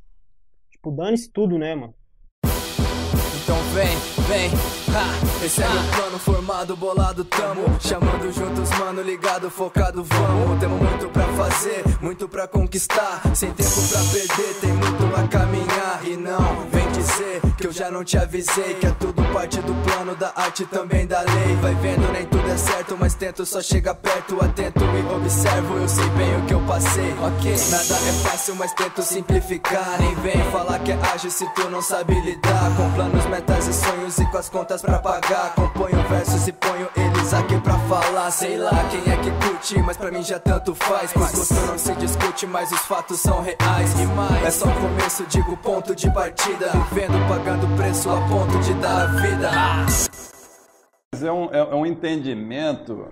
Tipo, dane-se tudo, né, mano? Então vem, esse é meu plano formado, bolado, tamo chamando juntos, mano, ligado, focado, vamos. Temos muito pra fazer, muito pra conquistar, sem tempo pra perder, tem muito a caminhar. E não vem dizer que eu já não te avisei, que é tudo parte do plano da arte, também da lei. Vai vendo, nem tudo é certo, mas tento só chegar perto, atento e observo, eu sei bem o que eu passei. Ok, nada é fácil, mas tento simplificar. Nem vem falar que é ágil se tu não sabe lidar com planos, metas e sonhos e com as contas pra pagar. Componho versos e ponho eles aqui pra falar. Sei lá quem é que curte, mas pra mim já tanto faz. Pois gosto não se discute, mas os fatos são reais. E mais, é só o começo, digo ponto de partida. Vivendo, pagando preço a ponto de dar a vida. Mas é um entendimento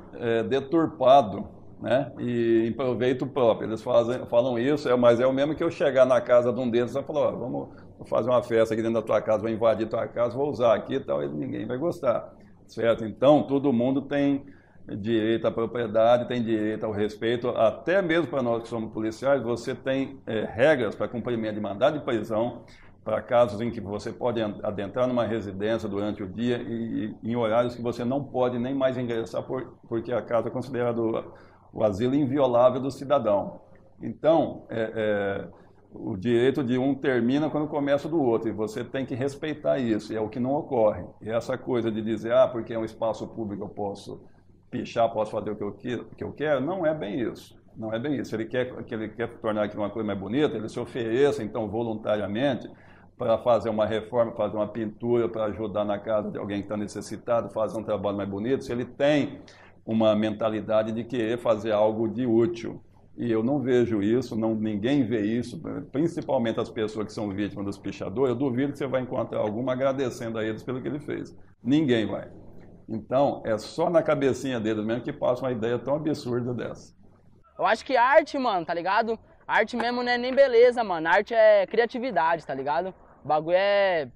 deturpado, né? E em proveito próprio. Eles falam isso, mas é o mesmo que eu chegar na casa de um deles e falar, vamos fazer uma festa aqui dentro da tua casa, vou invadir tua casa, vou usar aqui e tal, e ninguém vai gostar, certo? Então, todo mundo tem direito à propriedade, tem direito ao respeito, até mesmo para nós que somos policiais, você tem regras para cumprimento de mandado de prisão, para casos em que você pode adentrar numa residência durante o dia e em horários que você não pode nem mais ingressar porque a casa é considerada o asilo inviolável do cidadão. Então, o direito de um termina quando começa o do outro, e você tem que respeitar isso, e é o que não ocorre. E essa coisa de dizer, porque é um espaço público eu posso pichar, posso fazer o que eu quero, não é bem isso. Não é bem isso. Ele quer tornar aquilo uma coisa mais bonita, ele se ofereça, então, voluntariamente, para fazer uma reforma, fazer uma pintura, para ajudar na casa de alguém que está necessitado, fazer um trabalho mais bonito, se ele tem uma mentalidade de querer fazer algo de útil. E eu não vejo isso, ninguém vê isso, principalmente as pessoas que são vítimas dos pichadores, eu duvido que você vai encontrar alguma agradecendo a eles pelo que ele fez. Ninguém vai. Então, é só na cabecinha deles mesmo que passa uma ideia tão absurda dessa. Eu acho que arte, mano, tá ligado? Arte mesmo não é nem beleza, mano. Arte é criatividade, tá ligado? O bagulho é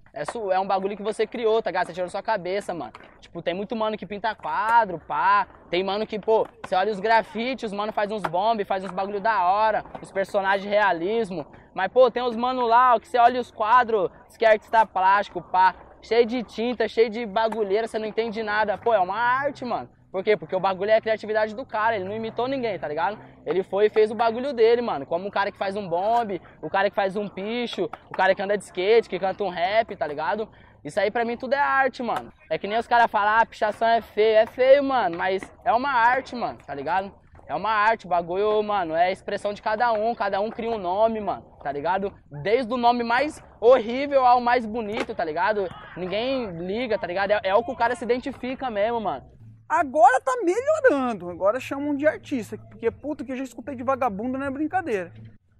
um bagulho que você criou, tá ligado? Você tirou da sua cabeça, mano. Tipo, tem muito mano que pinta quadro, pá. Tem mano que, pô, você olha os grafites, os mano faz uns bombes, faz uns bagulho da hora, os personagens de realismo. Mas, pô, tem uns mano lá, ó, que você olha os quadros, que é artista plástico, pá. Cheio de tinta, cheio de bagulheira, você não entende nada. Pô, é uma arte, mano. Por quê? Porque o bagulho é a criatividade do cara, ele não imitou ninguém, tá ligado? Ele foi e fez o bagulho dele, mano. Como o cara que faz um bombe, o cara que faz um picho, o cara que anda de skate, que canta um rap, tá ligado? Isso aí pra mim tudo é arte, mano. É que nem os caras falam, pichação é feio. É feio, mano, mas é uma arte, mano, tá ligado? É uma arte, o bagulho, mano, é a expressão de cada um cria um nome, mano, tá ligado? Desde o nome mais horrível ao mais bonito, tá ligado? Ninguém liga, tá ligado? É o que o cara se identifica mesmo, mano. Agora tá melhorando, agora chamam de artista, porque puta que eu já escutei de vagabundo não é brincadeira.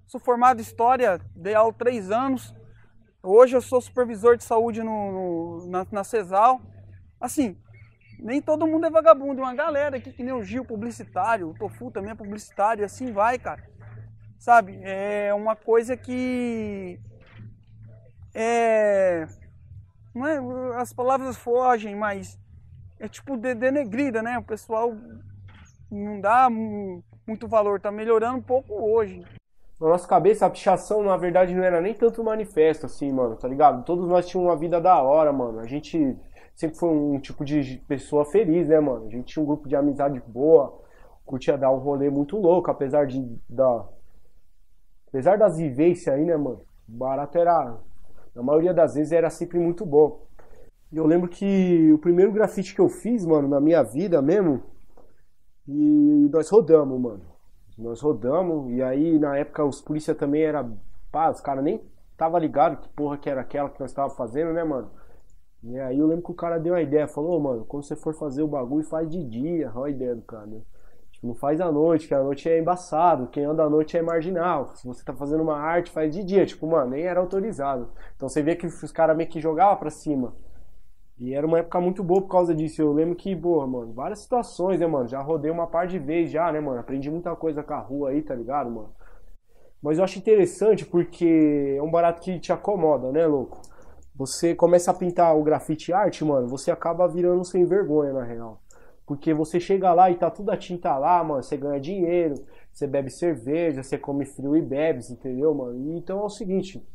Sou formado em História, dei aula 3 anos, hoje eu sou supervisor de saúde na CESAL. Assim, nem todo mundo é vagabundo, uma galera aqui que nem o Gil, publicitário, o Tofu também é publicitário, e assim vai, cara. Sabe, é uma coisa que... não é, as palavras fogem, mas... é tipo denegrida, né? O pessoal não dá muito valor, tá melhorando um pouco hoje. Na nossa cabeça, a pichação, na verdade, não era nem tanto manifesto, assim, mano, tá ligado? Todos nós tínhamos uma vida da hora, mano. A gente sempre foi um tipo de pessoa feliz, né, mano? A gente tinha um grupo de amizade boa, curtia dar um rolê muito louco, apesar das vivências aí, né, mano? O barato era, na maioria das vezes, era sempre muito bom. E eu lembro que o primeiro grafite que eu fiz, mano, na minha vida mesmo, e nós rodamos, mano. Nós rodamos, e aí na época os polícia também os caras nem tava ligado que porra que era aquela que nós tava fazendo, né, mano? E aí eu lembro que o cara deu uma ideia, falou, mano, quando você for fazer o bagulho, faz de dia. Olha a ideia do cara, né? Tipo, não faz à noite, que a noite é embaçado, quem anda à noite é marginal. Se você tá fazendo uma arte, faz de dia. Tipo, mano, nem era autorizado. Então você vê que os caras meio que jogavam pra cima. E era uma época muito boa por causa disso. Eu lembro que, porra, mano, várias situações, né, mano? Já rodei uma par de vezes já, né, mano? Aprendi muita coisa com a rua aí, tá ligado, mano? Mas eu acho interessante porque é um barato que te acomoda, né, louco? Você começa a pintar o grafite arte, mano, você acaba virando sem vergonha, na real. Porque você chega lá e tá tudo a tinta lá, mano, você ganha dinheiro, você bebe cerveja, você come frio e bebe, entendeu, mano? E então é o seguinte...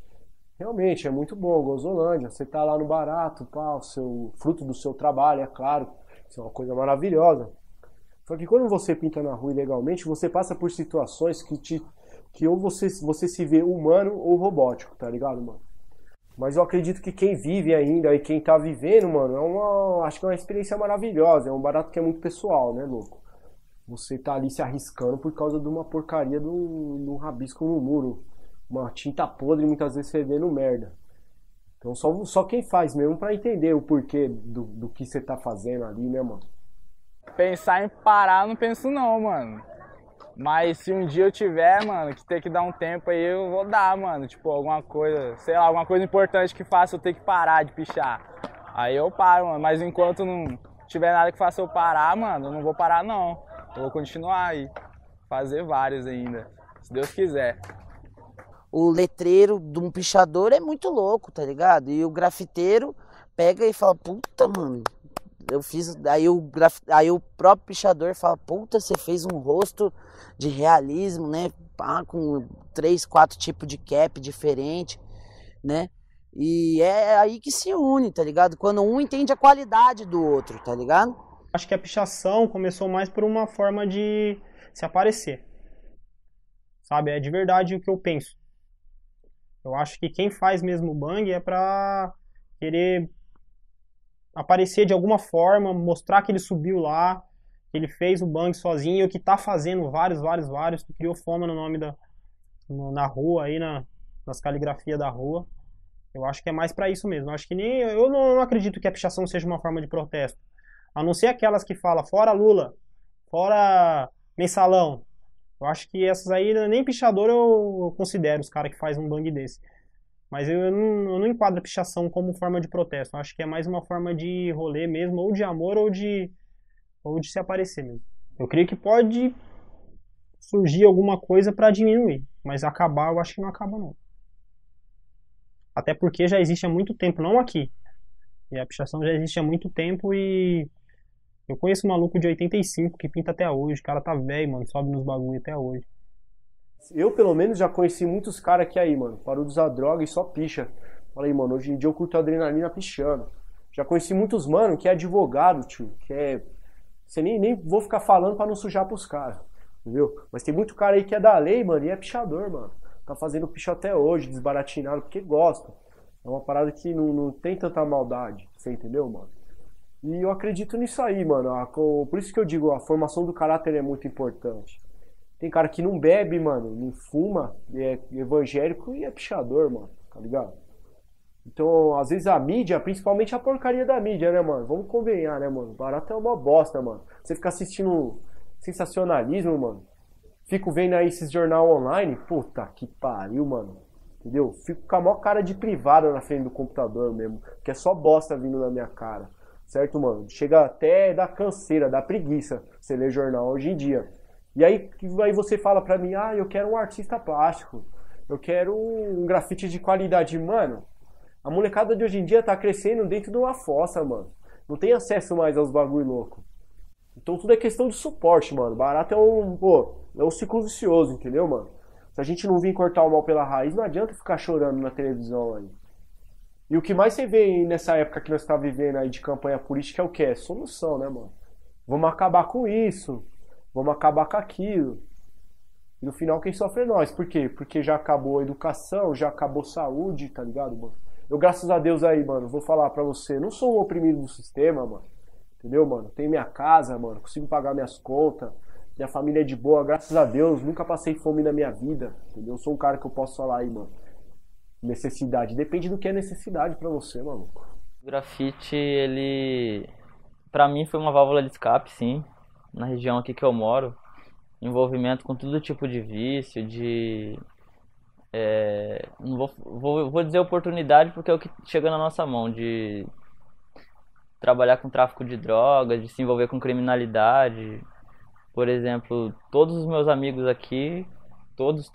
realmente, é muito bom, Gozolândia, você tá lá no barato, pá, o seu fruto do seu trabalho, é claro, isso é uma coisa maravilhosa. Só que quando você pinta na rua ilegalmente, você passa por situações que ou você se vê humano ou robótico, tá ligado, mano? Mas eu acredito que quem vive ainda e quem tá vivendo, mano, acho que é uma experiência maravilhosa, é um barato que é muito pessoal, né, louco? Você tá ali se arriscando por causa de uma porcaria de um rabisco no muro. Uma tinta podre, muitas vezes fedendo merda. Então só quem faz mesmo pra entender o porquê do que você tá fazendo ali, né, mano? Pensar em parar, não penso não, mano. Mas se um dia eu tiver, mano, que ter que dar um tempo aí, eu vou dar, mano. Tipo, alguma coisa, sei lá, alguma coisa importante que faça eu ter que parar de pichar. Aí eu paro, mano. Mas enquanto tiver nada que faça eu parar, mano, eu não vou parar não. Eu vou continuar aí, fazer vários ainda, se Deus quiser. O letreiro de um pichador é muito louco, tá ligado? E o grafiteiro pega e fala, puta, mano, eu fiz... Aí o próprio pichador fala, puta, você fez um rosto de realismo, né? Pá, com 3, 4 tipos de cap diferente, né? E é aí que se une, tá ligado? Quando um entende a qualidade do outro, tá ligado? Acho que a pichação começou mais por uma forma de se aparecer. Sabe? É de verdade o que eu penso. Eu acho que quem faz mesmo o bang é pra querer aparecer de alguma forma, mostrar que ele subiu lá, que ele fez o bang sozinho, que tá fazendo vários, que criou fama no nome na rua, aí nas caligrafias da rua. Eu acho que é mais pra isso mesmo. Eu acho que eu não acredito que a pichação seja uma forma de protesto. A não ser aquelas que falam fora Lula, fora mensalão. Eu acho que essas aí, nem pichador eu considero os caras que fazem um bang desse. Mas eu não enquadro a pichação como forma de protesto. Eu acho que é mais uma forma de rolê mesmo, ou de amor, ou de se aparecer mesmo. Eu creio que pode surgir alguma coisa pra diminuir. Mas acabar, eu acho que não acaba não. Até porque já existe há muito tempo, não aqui. E a pichação já existe há muito tempo e... Eu conheço um maluco de 85 que pinta até hoje. O cara tá velho, mano. Sobe nos bagulho até hoje. Eu, pelo menos, já conheci muitos caras que aí, mano, parou de usar droga e só picha. Falei, mano, hoje em dia eu curto adrenalina pichando. Já conheci muitos, mano, que é advogado, tio. Que é... Você nem vou ficar falando pra não sujar pros caras. Entendeu? Mas tem muito cara aí que é da lei, mano, e é pichador, mano. Tá fazendo picho até hoje, desbaratinado, porque gosta. É uma parada que não tem tanta maldade. Você entendeu, mano? E eu acredito nisso aí, mano. Por isso que eu digo, a formação do caráter é muito importante. Tem cara que não bebe, mano, não fuma, é evangélico e é pichador, mano, tá ligado? Então, às vezes a mídia, principalmente a porcaria da mídia, né, mano? Vamos convenhar, né, mano? Barato é uma bosta, mano. Você fica assistindo sensacionalismo, mano. Fico vendo aí esses jornal online, puta que pariu, mano. Entendeu? Fico com a maior cara de privada na frente do computador mesmo, que é só bosta vindo na minha cara. Certo, mano? Chega até da canseira, da preguiça você ler jornal hoje em dia. E aí você fala pra mim, eu quero um artista plástico, eu quero um grafite de qualidade. Mano, a molecada de hoje em dia tá crescendo dentro de uma fossa, mano. Não tem acesso mais aos bagulho louco. Então tudo é questão de suporte, mano. Barato é um ciclo vicioso, entendeu, mano? Se a gente não vir cortar o mal pela raiz, não adianta ficar chorando na televisão aí. E o que mais você vê nessa época que nós estamos vivendo aí de campanha política é o quê? É solução, né, mano? Vamos acabar com isso, vamos acabar com aquilo. E no final quem sofre é nós. Por quê? Porque já acabou a educação, já acabou a saúde, tá ligado, mano? Eu, graças a Deus aí, mano, vou falar pra você, não sou um oprimido do sistema, mano. Entendeu, mano? Tenho minha casa, mano, consigo pagar minhas contas, minha família é de boa, graças a Deus, nunca passei fome na minha vida, entendeu? Eu sou um cara que eu posso falar aí, mano. Necessidade, depende do que é necessidade pra você, maluco. O grafite, ele, pra mim, foi uma válvula de escape, sim, na região aqui que eu moro. Envolvimento com todo tipo de vício, não vou dizer oportunidade porque é o que chega na nossa mão, de trabalhar com tráfico de drogas, de se envolver com criminalidade. Por exemplo, todos os meus amigos aqui, todos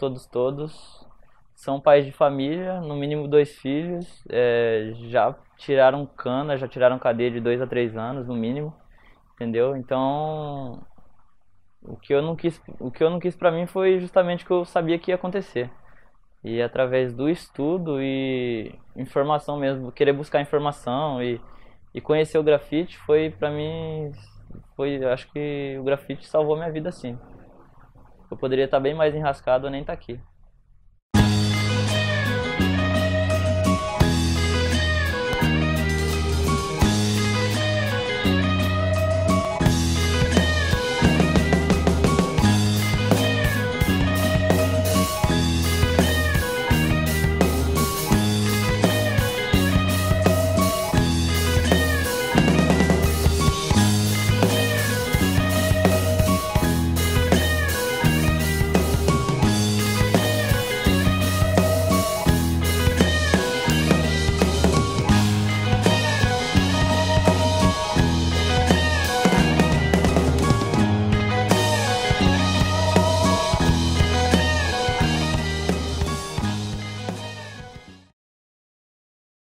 são pais de família, no mínimo 2 filhos, já tiraram cana, já tiraram cadeia de 2 a 3 anos, no mínimo, entendeu? Então, o que eu não quis pra mim foi justamente o que eu sabia que ia acontecer. E através do estudo e informação mesmo, querer buscar informação e conhecer o grafite, foi pra mim, acho que o grafite salvou minha vida, sim. Eu poderia estar bem mais enrascado ou nem estar aqui.